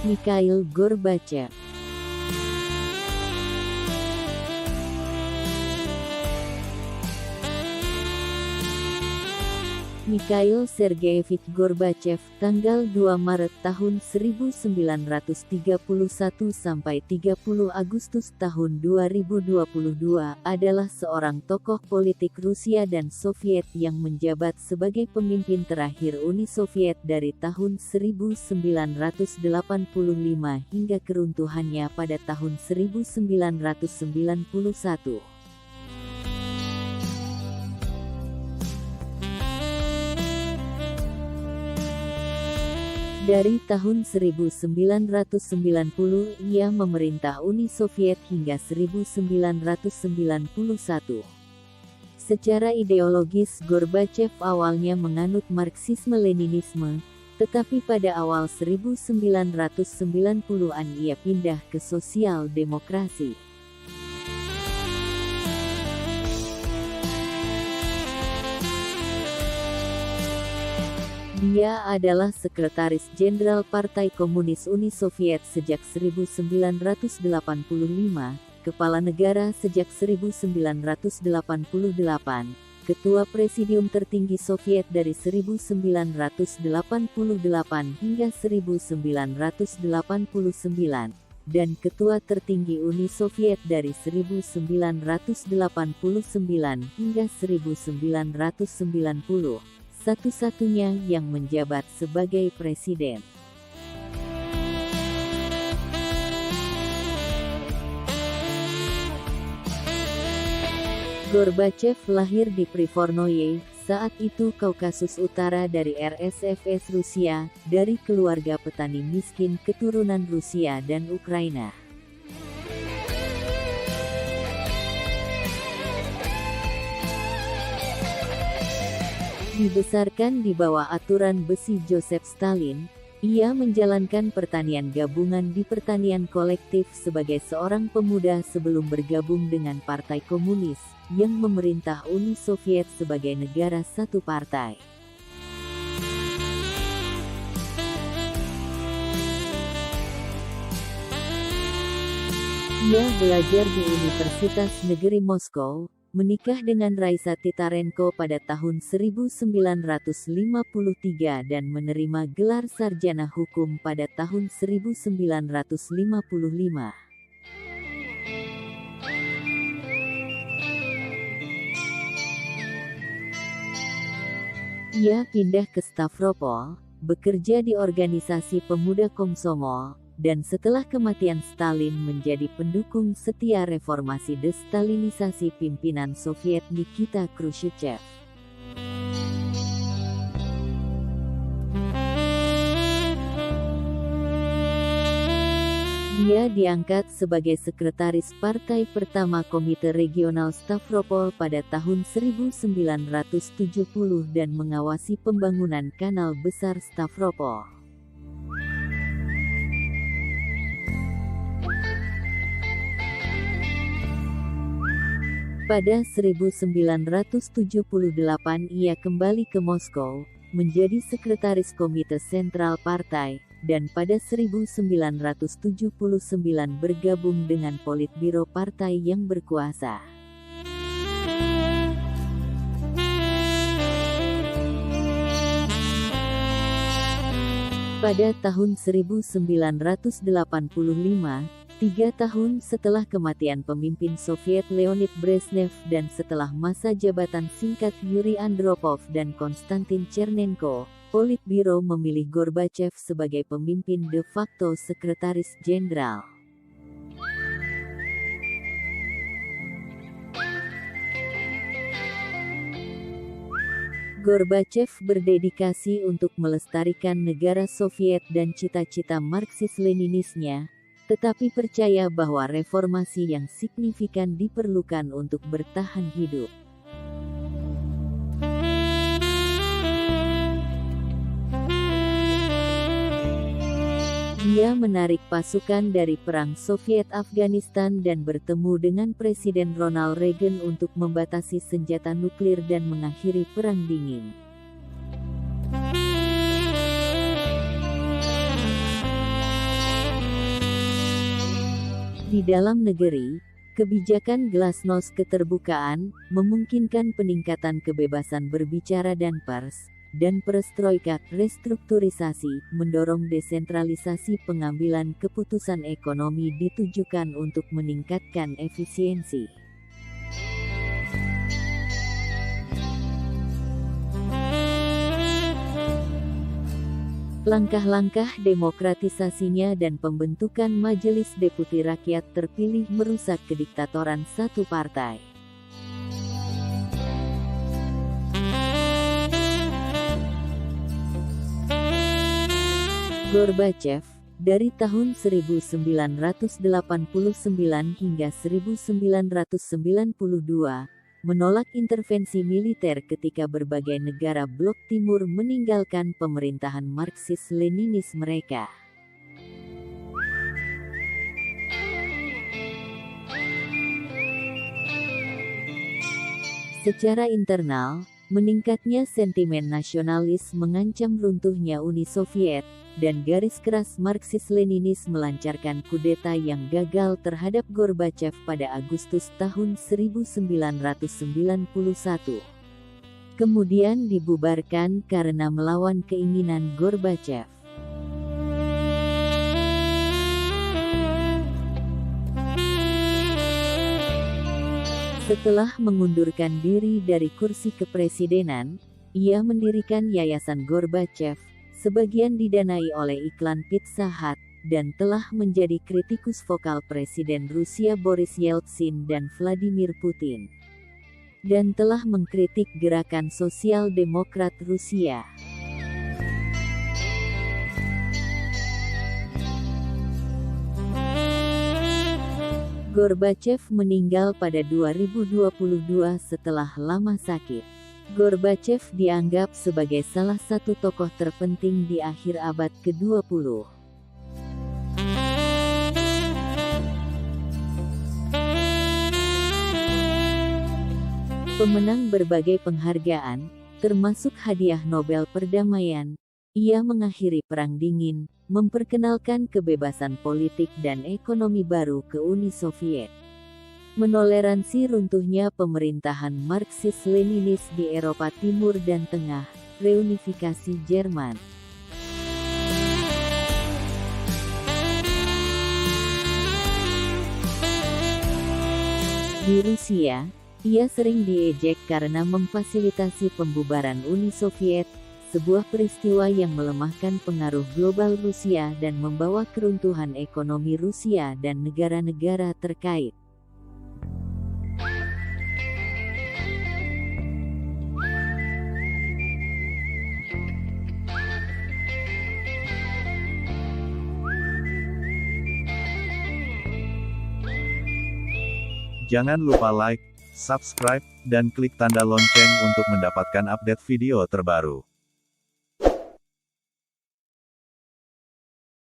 Mikhail Gorbachev. Mikhail Sergeyevich Gorbachev, tanggal 2 Maret tahun 1931 sampai 30 Agustus tahun 2022, adalah seorang tokoh politik Rusia dan Soviet yang menjabat sebagai pemimpin terakhir Uni Soviet dari tahun 1985 hingga keruntuhannya pada tahun 1991. Dari tahun 1990 ia memerintah Uni Soviet hingga 1991. Secara ideologis Gorbachev awalnya menganut Marxisme-Leninisme, tetapi pada awal 1990-an ia pindah ke sosial demokrasi. Dia adalah Sekretaris Jenderal Partai Komunis Uni Soviet sejak 1985, Kepala Negara sejak 1988, Ketua Presidium Tertinggi Soviet dari 1988 hingga 1989, dan Ketua Tertinggi Uni Soviet dari 1989 hingga 1990. Satu-satunya yang menjabat sebagai presiden. Gorbachev lahir di Privornoye, saat itu Kaukasus Utara dari RSFS Rusia, dari keluarga petani miskin keturunan Rusia dan Ukraina. Dibesarkan di bawah aturan besi Joseph Stalin, ia menjalankan pertanian gabungan di pertanian kolektif sebagai seorang pemuda sebelum bergabung dengan Partai Komunis, yang memerintah Uni Soviet sebagai negara satu partai. Ia belajar di Universitas Negeri Moskow, menikah dengan Raisa Titarenko pada tahun 1953 dan menerima gelar sarjana hukum pada tahun 1955. Ia pindah ke Stavropol, bekerja di organisasi pemuda Komsomol, dan setelah kematian Stalin menjadi pendukung setia reformasi destalinisasi pimpinan Soviet Nikita Khrushchev. Dia diangkat sebagai sekretaris partai pertama Komite Regional Stavropol pada tahun 1970 dan mengawasi pembangunan kanal besar Stavropol. Pada 1978 ia kembali ke Moskow, menjadi sekretaris Komite Sentral Partai, dan pada 1979 bergabung dengan Politbiro Partai yang berkuasa. Pada tahun 1985, 3 tahun setelah kematian pemimpin Soviet Leonid Brezhnev dan setelah masa jabatan singkat Yuri Andropov dan Konstantin Chernenko, Politbiro memilih Gorbachev sebagai pemimpin de facto sekretaris jenderal. Gorbachev berdedikasi untuk melestarikan negara Soviet dan cita-cita Marxis-Leninisnya, tetapi percaya bahwa reformasi yang signifikan diperlukan untuk bertahan hidup. Dia menarik pasukan dari Perang Soviet Afghanistan dan bertemu dengan Presiden Ronald Reagan untuk membatasi senjata nuklir dan mengakhiri Perang Dingin. Di dalam negeri, kebijakan glasnost keterbukaan memungkinkan peningkatan kebebasan berbicara dan pers, dan perestroika restrukturisasi mendorong desentralisasi pengambilan keputusan ekonomi ditujukan untuk meningkatkan efisiensi. Langkah-langkah demokratisasinya dan pembentukan Majelis Deputi Rakyat terpilih merusak kediktatoran satu partai. Gorbachev, dari tahun 1989 hingga 1992, menolak intervensi militer ketika berbagai negara Blok Timur meninggalkan pemerintahan Marxis-Leninis mereka. Secara internal, meningkatnya sentimen nasionalis mengancam runtuhnya Uni Soviet, dan garis keras Marxis-Leninis melancarkan kudeta yang gagal terhadap Gorbachev pada Agustus tahun 1991. Kemudian dibubarkan karena melawan keinginan Gorbachev. Setelah mengundurkan diri dari kursi kepresidenan, ia mendirikan Yayasan Gorbachev, sebagian didanai oleh iklan Pizza Hut, dan telah menjadi kritikus vokal Presiden Rusia Boris Yeltsin dan Vladimir Putin. Dan telah mengkritik gerakan sosial demokrat Rusia. Gorbachev meninggal pada 2022 setelah lama sakit. Gorbachev dianggap sebagai salah satu tokoh terpenting di akhir abad ke-20. Pemenang berbagai penghargaan, termasuk hadiah Nobel Perdamaian, ia mengakhiri Perang Dingin, memperkenalkan kebebasan politik dan ekonomi baru ke Uni Soviet. Menoleransi runtuhnya pemerintahan Marxis-Leninis di Eropa Timur dan Tengah, reunifikasi Jerman. Di Rusia, ia sering diejek karena memfasilitasi pembubaran Uni Soviet, sebuah peristiwa yang melemahkan pengaruh global Rusia dan membawa keruntuhan ekonomi Rusia dan negara-negara terkait. Jangan lupa like, subscribe, dan klik tanda lonceng untuk mendapatkan update video terbaru.